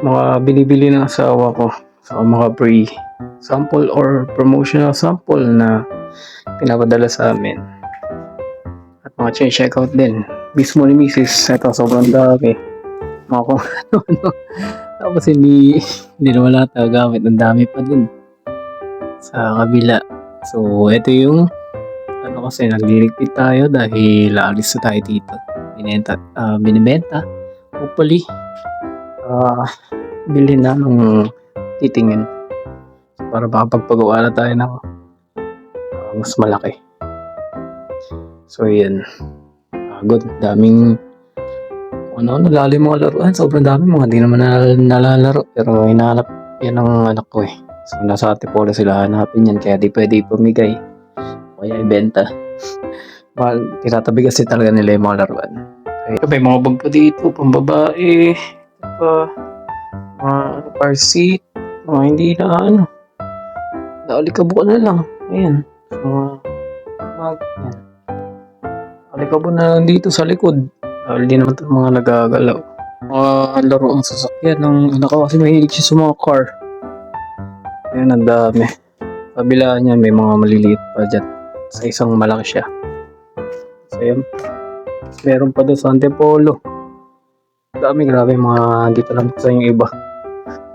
mga binibili ng asawa ko sa mga free sample or promotional sample na pinapadala sa amin at mga check out din mismo ni Mrs. Ito sobrang dami mga kung ano tapos hindi naman lahat nagagamit, ang dami pa din sa kabila. So ito yung kasi nagliligpit tayo dahil aalis na tayo dito, binibenta hopefully bilhin na ng titingin para makapagpagawa na tayo ng mas malaki. So yan, good, daming lalim mga laruan, sobrang dami mga di naman nalalaro pero hinahanap yan ng anak ko eh. So nasa Ate Paula sila hanapin yan kaya di pwede pumigay kaya ibenta. Mahal, tinatabi kasi talaga nila yung mga laruan. May mga bag pa dito, pambabae, car seat, mga hindi na naalikabo na lang. Ayan, yan. Alikabo na lang dito sa likod. Dahil di naman ito mga nagagalaw. Mga laruan sasakyan ng anak ko kasi mahilig siya sa mga car. Ayan, ang dami. Kabila niya may mga maliliit pa dyan. Sa isang malaki siya. So yan. Meron pa doon sa Antipolo. Dami, grabe mga dito lang sa yung iba.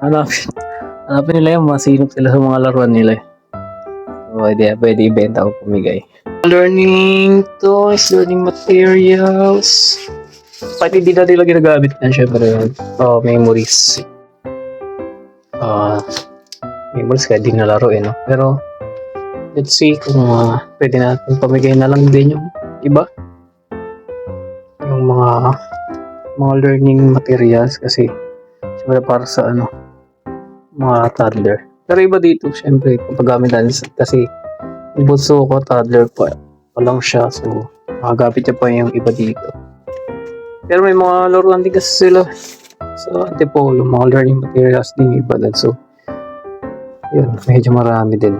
Hanapin nila yung masinop sila sa mga laruan nila. So pwede ibenta o pumigay. Learning toys, learning materials. Pati di natin lagi ginagamit na syempre. Memories. Memories kaya di nalaro no? Pero let's see kung pwede natin pamigay na lang din yung iba. Yung mga learning materials kasi syempre para sa mga toddler. Pero iba dito syempre papagamit natin kasi yung bunso ko toddler pa lang siya, so makagamit niya pa yung iba dito. Pero may mga laruan din kasi sila sa Antipolo, mga learning materials din iba din, so yun, medyo marami din.